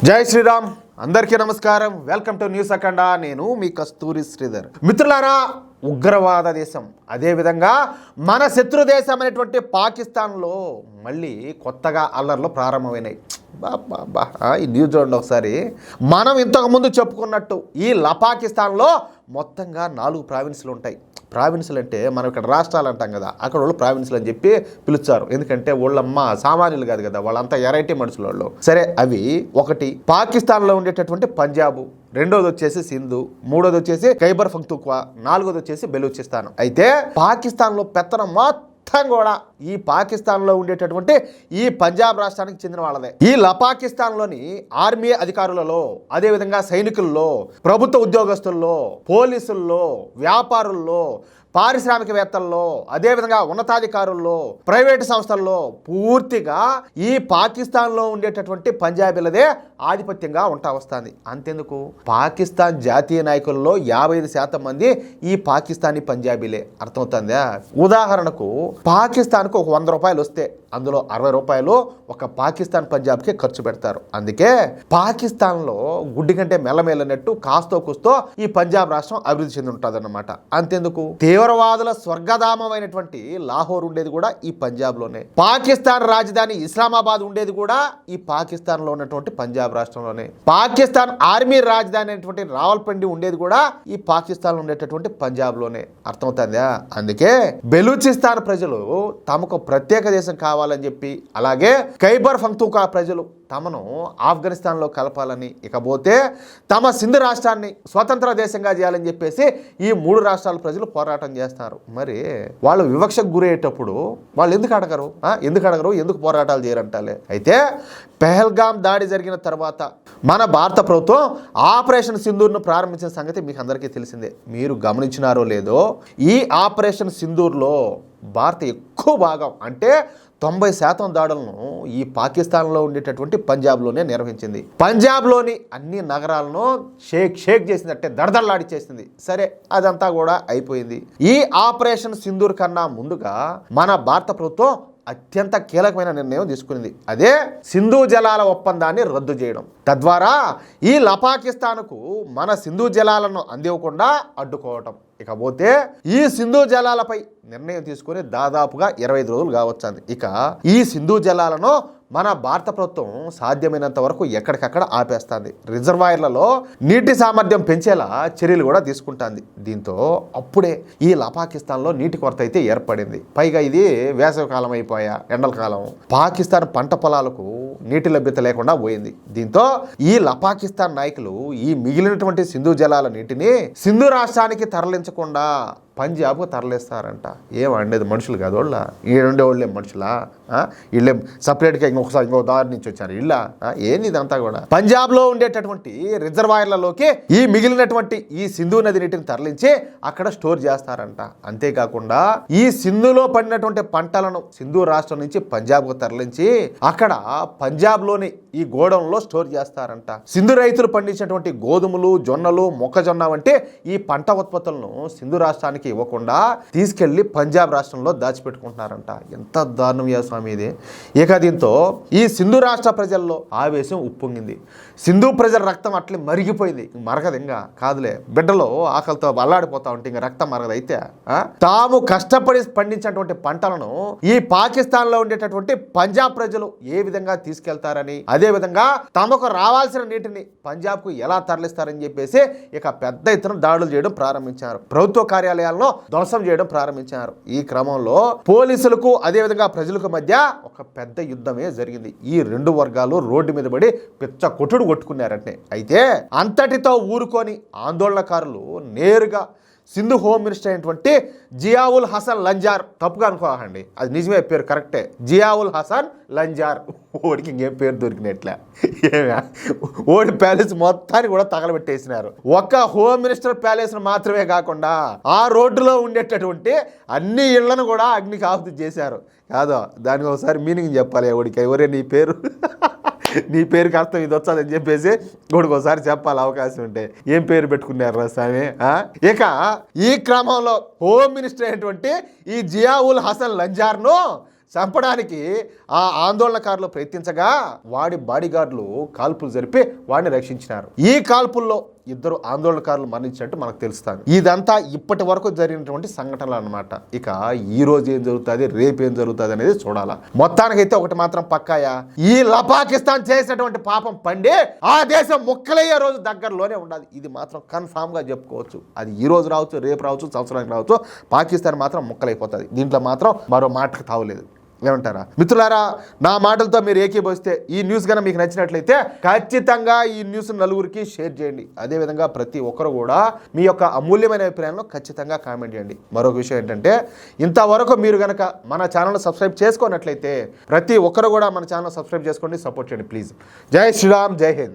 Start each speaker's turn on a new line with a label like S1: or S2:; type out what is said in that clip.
S1: జై శ్రీరామ్. అందరికీ నమస్కారం. వెల్కమ్ టు న్యూస్ అఖండ. నేను మీ కస్తూరి శ్రీధర్. మిత్రులారా, ఉగ్రవాద దేశం, అదేవిధంగా మన శత్రు దేశం అనేటువంటి పాకిస్తాన్లో మళ్ళీ కొత్తగా అల్లర్లు ప్రారంభమైనాయి. ఈ న్యూస్ చూడండి ఒకసారి. మనం ఇంతకుముందు చెప్పుకున్నట్టు ఈ పాకిస్తాన్లో మొత్తంగా 4 ప్రావిన్సులు ఉంటాయి. ప్రావిన్సులు అంటే మనం ఇక్కడ రాష్ట్రాలు అంటాం కదా, అక్కడ వాళ్ళు ప్రావిన్సులు అని చెప్పి పిలుస్తారు. ఎందుకంటే వాళ్ళమ్మ సామాన్యులు కాదు కదా, వాళ్ళంతా ఎరైటీ మనుషుల వాళ్ళు. సరే, అవి ఒకటి పాకిస్తాన్లో ఉండేటటువంటి పంజాబ్, రెండోది వచ్చేసి సింధు, మూడోది వచ్చేసి ఖైబర్ పఖ్తూన్ఖ్వా, నాలుగోది వచ్చేసి బెలూచిస్తాన్. అయితే పాకిస్తాన్లో పెత్తనం మొత్తం కూడా ఈ పాకిస్తాన్లో ఉండేటటువంటి ఈ పంజాబ్ రాష్ట్రానికి చెందిన వాళ్ళదే. ఈ పాకిస్తాన్లోని ఆర్మీ అధికారులలో, అదేవిధంగా సైనికుల్లో, ప్రభుత్వ ఉద్యోగస్తుల్లో, పోలీసుల్లో, వ్యాపారుల్లో, పారిశ్రామికవేత్తల్లో, అదేవిధంగా ఉన్నతాధికారుల్లో, ప్రైవేటు సంస్థల్లో పూర్తిగా ఈ పాకిస్తాన్లో ఉండేటటువంటి పంజాబీలదే ఆధిపత్యంగా ఉంటా వస్తుంది. అంతెందుకు, పాకిస్తాన్ జాతీయ నాయకుల్లో 55% మంది ఈ పాకిస్తానీ పంజాబీలే. అర్థమవుతుందా? ఉదాహరణకు పాకిస్తాన్కు ఒక 100 రూపాయలు వస్తే అందులో 60 రూపాయలు ఒక పాకిస్తాన్ పంజాబ్కి ఖర్చు పెడతారు. అందుకే పాకిస్తాన్లో గుడ్డి కంటే మెల్లమెల్లనట్టు కాస్తో కూస్తో ఈ పంజాబ్ రాష్ట్రం అభివృద్ధి చెంది ఉంటుంది అన్నమాట. అంతెందుకు, తీవ్రవాదుల స్వర్గధామమైనటువంటి లాహోర్ ఉండేది కూడా ఈ పంజాబ్లోనే. పాకిస్తాన్ రాజధాని ఇస్లామాబాద్ ఉండేది కూడా ఈ పాకిస్తాన్లో ఉన్నటువంటి పంజాబ్ రాష్ట్రంలోనే. పాకిస్తాన్ ఆర్మీ రాజధాని అయినటువంటి రావల్పిండి ఉండేది కూడా ఈ పాకిస్తాన్లో ఉండేటటువంటి పంజాబ్లోనే. అర్థమవుతుందా? అందుకే బెలూచిస్తాన్ ప్రజలు తమకు ప్రత్యేక దేశం కావాలని చెప్పి, అలాగే ఖైబర్ పఖ్తూన్ఖ్వా ప్రజలు తమను ఆఫ్ఘనిస్తాన్లో కలపాలని, ఇకపోతే తమ సింధు రాష్ట్రాన్ని స్వతంత్ర దేశంగా చేయాలని చెప్పేసి ఈ 3 రాష్ట్రాల ప్రజలు పోరాటం చేస్తారు. మరి వాళ్ళు వివక్షకు గురయ్యేటప్పుడు వాళ్ళు ఎందుకు అడగరు? ఎందుకు పోరాటాలు చేయరంటాలే. అయితే పెహల్గాం దాడి జరిగిన తర్వాత మన భారత ప్రభుత్వం ఆపరేషన్ సింధూర్ను ప్రారంభించిన సంగతి మీకు అందరికీ తెలిసిందే. మీరు గమనించినారో లేదో, ఈ ఆపరేషన్ సింధూర్లో భారత ఎక్కువ భాగం అంటే 90% దాడులను ఈ పాకిస్తాన్లో ఉండేటటువంటి పంజాబ్లోనే నిర్వహించింది. పంజాబ్లోని అన్ని నగరాలను షేక్ చేసిందంటే దడదడలాడి చేసింది. సరే, అదంతా కూడా అయిపోయింది. ఈ ఆపరేషన్ సింధూర్ కన్నా ముందుగా మన భారత ప్రభుత్వం అత్యంత కీలకమైన నిర్ణయం తీసుకునింది. అదే సింధు జలాల ఒప్పందాన్ని రద్దు చేయడం. తద్వారా ఈ పాకిస్తాన్కు మన సింధు జలాలను అందివ్వకుండా అడ్డుకోవటం. ఇకపోతే ఈ సింధు జలాలపై నిర్ణయం తీసుకుని దాదాపుగా 25 రోజులు కావచ్చింది. ఇక ఈ సింధు జలాలను మన భారత ప్రభుత్వం సాధ్యమైనంత వరకు ఎక్కడికక్కడ ఆపేస్తుంది. రిజర్వాయర్లలో నీటి సామర్థ్యం పెంచేలా చర్యలు కూడా తీసుకుంటుంది. దీంతో అప్పుడే ఈ పాకిస్తాన్లో నీటి కొరత అయితే ఏర్పడింది. పైగా ఇది వేసవికాలం అయిపోయా, ఎండల కాలం. పాకిస్తాన్ పంట పొలాలకు నీటి లభ్యత లేకుండా పోయింది. దీంతో ఈ పాకిస్తాన్ నాయకులు ఈ మిగిలినటువంటి సింధు జలాల నీటిని సింధు రాష్ట్రానికి తరలించకుండా పంజాబ్కు తరలిస్తారంట. ఏమండేది మనుషులు కాదు వాళ్ళ, ఈడుండే వాళ్ళే మనుషులా? వీళ్ళే సపరేట్గా ఇంకో దారి నుంచి వచ్చారు ఇళ్ళ? ఏంది ఇదంతా కూడా? పంజాబ్లో ఉండేటటువంటి రిజర్వాయర్లలోకి ఈ మిగిలినటువంటి ఈ సింధు నది నీటిని తరలించి అక్కడ స్టోర్ చేస్తారంట. అంతేకాకుండా ఈ సింధులో పడినటువంటి పంటలను సింధు రాష్ట్రం నుంచి పంజాబ్కు తరలించి అక్కడ పంజాబ్లోని ఈ గోడౌన్లో స్టోర్ చేస్తారంట. సింధు రైతులు పండించినటువంటి గోధుమలు, జొన్నలు, మొక్కజొన్న వంటి ఈ పంట ఉత్పత్తులను సింధు రాష్ట్రానికి ఇవ్వకుండా తీసుకెళ్లి పంజాబ్ రాష్ట్రంలో దాచిపెట్టుకుంటున్నారంట. ఎంత దారుణం స్వామి ఇది. ఇక దీంతో ఈ సింధు రాష్ట్ర ప్రజల్లో ఆవేశం ఉప్పొంగింది. సింధు ప్రజల రక్తం అట్లే మరిగిపోయింది. మరగదు ఇంకా కాదులే, బిడ్డలో ఆకలితో అల్లాడిపోతా ఉంటే ఇంకా రక్తం మరగదైతే తాము కష్టపడి పండించినటువంటి పంటలను ఈ పాకిస్తాన్లో ఉండేటటువంటి పంజాబ్ ప్రజలు ఏ విధంగా తీసుకెళ్తారని, అదే విధంగా తమకు రావాల్సిన నీటిని పంజాబ్కు ఎలా తరలిస్తారని చెప్పేసి ఇక పెద్ద ఎత్తున దాడులు చేయడం ప్రారంభించారు. ప్రభుత్వ కార్యాలయాలను ధ్వంసం చేయడం ప్రారంభించారు. ఈ క్రమంలో పోలీసులకు అదేవిధంగా ప్రజలకు మధ్య ఒక పెద్ద యుద్ధమే జరిగింది. ఈ 2 వర్గాలు రోడ్డు మీద పడి పిచ్చ కొట్టుకున్నారంటే. అయితే అంతటితో ఊరుకొని ఆందోళనకారులు నేరుగా సింధు హోమ్ మినిస్టర్ అయినటువంటి జియావుల్ హసన్ లంజార్, తప్పుగా అనుకోకండి, అది నిజమే పేరు, కరెక్టే, జియావుల్ హసన్ లంజార్. ఓడికి ఇంకేం పేరు దొరికినట్లే. ఓడి ప్యాలెస్ మొత్తాన్ని కూడా తగలబెట్టేసినారు. ఒక్క హోమ్ మినిస్టర్ ప్యాలెస్ మాత్రమే కాకుండా ఆ రోడ్డులో ఉండేటటువంటి అన్ని ఇళ్లను కూడా అగ్నికి ఆహుతి చేశారు. కాదో దానికి ఒకసారి మీనింగ్ చెప్పాలి. ఓడికి ఎవరే నీ పేరుకి అర్థం ఇది వచ్చాదని చెప్పేసి ఒకసారి చెప్పాలి అవకాశం ఉంటే. ఏం పేరు పెట్టుకున్నారు స్వామి? ఇక ఈ క్రమంలో హోమ్ మినిస్టర్ అయినటువంటి ఈ జియావుల్ హసన్ లంజార్ను చంపడానికి ఆ ఆందోళనకారులు ప్రయత్నించగా వాడి బాడీగార్డులు కాల్పులు జరిపి వాడిని రక్షించినారు. ఈ కాల్పుల్లో 2 ఆందోళనకారులు మరణించినట్టు మనకు తెలుస్తుంది. ఇదంతా ఇప్పటి వరకు జరిగినటువంటి సంఘటనలు అన్నమాట. ఇక ఈ రోజు ఏం జరుగుతుంది, రేపు ఏం జరుగుతుంది అనేది చూడాలా. మొత్తానికైతే ఒకటి మాత్రం పక్కాయా, ఈ పాకిస్తాన్ చేసినటువంటి పాపం పండి ఆ దేశం ముక్కలయ్యే రోజు దగ్గరలోనే ఉండాలి. ఇది మాత్రం కన్ఫామ్ గా చెప్పుకోవచ్చు. అది ఈ రోజు రావచ్చు, రేపు రావచ్చు, సంవత్సరానికి రావచ్చు, పాకిస్తాన్ మాత్రం ముక్కలైపోతుంది. దీంట్లో మాత్రం మరో మాటకు తావులేదు. ఏమంటారా మిత్రులారా? నా మాటలతో మీరు ఏకీభవిస్తే, ఈ న్యూస్ కనుక మీకు నచ్చినట్లయితే ఖచ్చితంగా ఈ న్యూస్ నలుగురికి షేర్ చేయండి. అదేవిధంగా ప్రతి ఒక్కరు కూడా మీ యొక్క అమూల్యమైన అభిప్రాయాలను ఖచ్చితంగా కామెంట్ చేయండి. మరొక విషయం ఏంటంటే, ఇంతవరకు మీరు కనుక మన ఛానల్ సబ్స్క్రైబ్ చేసుకున్నట్లయితే ప్రతి ఒక్కరు కూడా మన ఛానల్ సబ్స్క్రైబ్ చేసుకోండి, సపోర్ట్ చేయండి ప్లీజ్. జై శ్రీరామ్, జై హింద్.